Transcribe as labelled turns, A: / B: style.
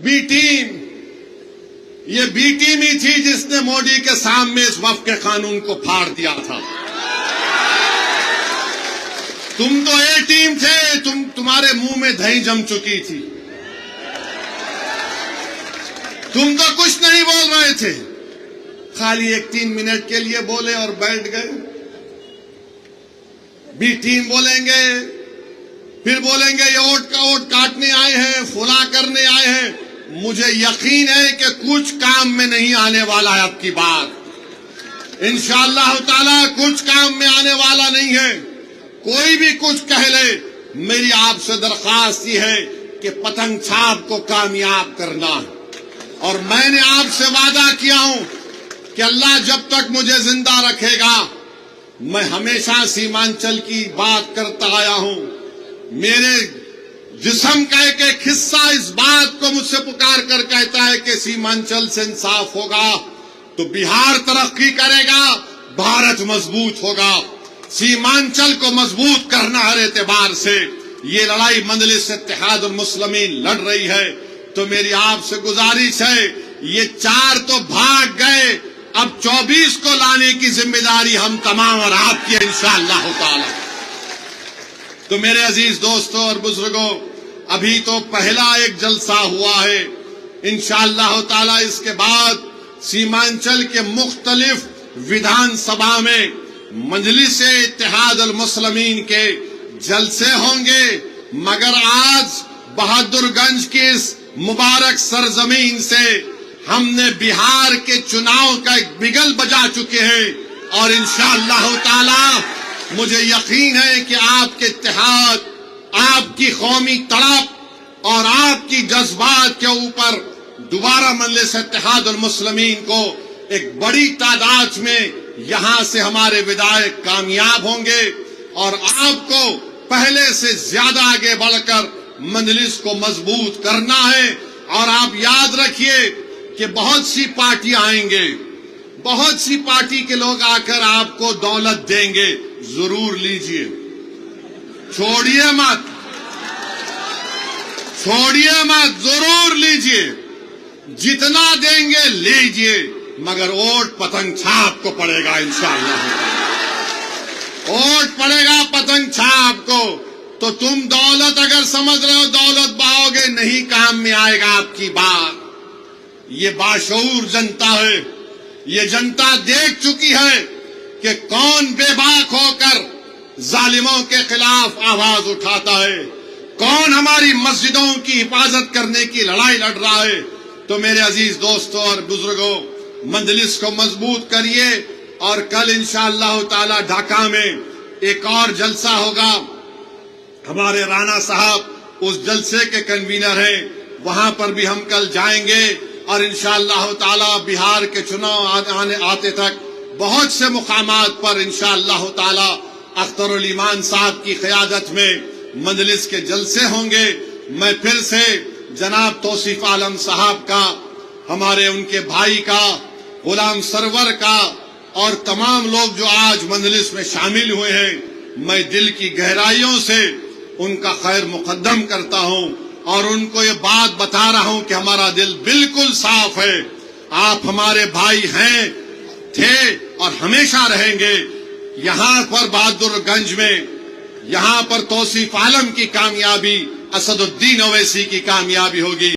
A: Be team, یہ be team ہی تھی جس نے مودی کے سامنے اس وفد کے قانون کو پھاڑ دیا تھا۔ تم تو اے ٹیم تھے، تمہارے منہ میں دہی جم چکی تھی، تم تو کچھ نہیں بول رہے تھے، خالی 3 منٹ کے لیے بولے اور بیٹھ گئے۔ بی ٹیم بولیں گے، پھر بولیں گے یہ ووٹ کاٹنے آئے ہیں، فلاں کرنے آئے ہیں۔ مجھے یقین ہے کہ کچھ کام میں نہیں آنے والا ہے اب کی بات، انشاءاللہ تعالی کچھ کام میں آنے والا نہیں ہے۔ کوئی بھی کچھ کہہ لے، میری آپ سے درخواست یہ ہے کہ پتنگ چھاپ کو کامیاب کرنا ہے، اور میں نے آپ سے وعدہ کیا ہوں کہ اللہ جب تک مجھے زندہ رکھے گا میں ہمیشہ سیمانچل کی بات کرتا آیا ہوں۔ میرے جسم کا ایک حصہ اس بات کو مجھ سے پکار کر کہتا ہے کہ سیمانچل سے انصاف ہوگا تو بہار ترقی کرے گا، بھارت مضبوط ہوگا۔ سیمانچل کو مضبوط کرنا ہر اعتبار سے یہ لڑائی مجلس اتحاد المسلمین لڑ رہی ہے۔ تو میری آپ سے گزارش ہے، یہ 4 تو بھاگ گئے، اب 24 کو لانے کی ذمہ داری ہم تمام اور آپ کی انشاءاللہ تعالی۔ تو میرے عزیز دوستوں اور بزرگوں، ابھی تو پہلا ایک جلسہ ہوا ہے، انشاءاللہ تعالی اس کے بعد سیمانچل کے مختلف ودھان سبھا میں مجلس اتحاد المسلمین کے جلسے ہوں گے، مگر آج بہادر گنج کی اس مبارک سرزمین سے ہم نے بہار کے چناؤ کا ایک بگل بجا چکے ہیں، اور انشاءاللہ تعالی مجھے یقین ہے کہ آپ کے اتحاد، آپ کی قومی تڑپ اور آپ کی جذبات کے اوپر دوبارہ مجلس اتحاد المسلمین کو ایک بڑی تعداد میں یہاں سے ہمارے ودائق کامیاب ہوں گے، اور آپ کو پہلے سے زیادہ آگے بڑھ کر مجلس کو مضبوط کرنا ہے۔ اور آپ یاد رکھیے کہ بہت سی پارٹیاں آئیں گے، بہت سی پارٹی کے لوگ آ کر آپ کو دولت دیں گے، ضرور لیجئے، چھوڑیے مت، ضرور لیجئے، جتنا دیں گے لیجئے، مگر ووٹ پتنگ چھاپ کو پڑے گا انشاءاللہ، ووٹ پڑے گا پتنگ چھاپ کو۔ تو تم دولت اگر سمجھ رہے ہو دولت باؤ گے، نہیں کام میں آئے گا آپ کی بات۔ یہ باشعور جنتا ہے، یہ جنتا دیکھ چکی ہے کہ کون بے باک ہو کر ظالموں کے خلاف آواز اٹھاتا ہے، کون ہماری مسجدوں کی حفاظت کرنے کی لڑائی لڑ رہا ہے۔ تو میرے عزیز دوستوں اور بزرگوں، مجلس کو مضبوط کریے، اور کل انشاءاللہ تعالی ڈھاکہ میں ایک اور جلسہ ہوگا، ہمارے رانا صاحب اس جلسے کے کنوینر ہیں، وہاں پر بھی ہم کل جائیں گے، اور انشاءاللہ تعالی بہار کے چناؤ آتے تک بہت سے مقامات پر انشاءاللہ تعالی اختر الایمان صاحب کی قیادت میں مجلس کے جلسے ہوں گے۔ میں پھر سے جناب توصیف عالم صاحب کا، ہمارے ان کے بھائی کا، غلام سرور کا، اور تمام لوگ جو آج مجلس میں شامل ہوئے ہیں، میں دل کی گہرائیوں سے ان کا خیر مقدم کرتا ہوں، اور ان کو یہ بات بتا رہا ہوں کہ ہمارا دل بالکل صاف ہے، آپ ہمارے بھائی ہیں، تھے اور ہمیشہ رہیں گے۔ یہاں پر بہادر گنج میں، یہاں پر توصیف عالم کی کامیابی، اسد الدین اویسی کی کامیابی ہوگی۔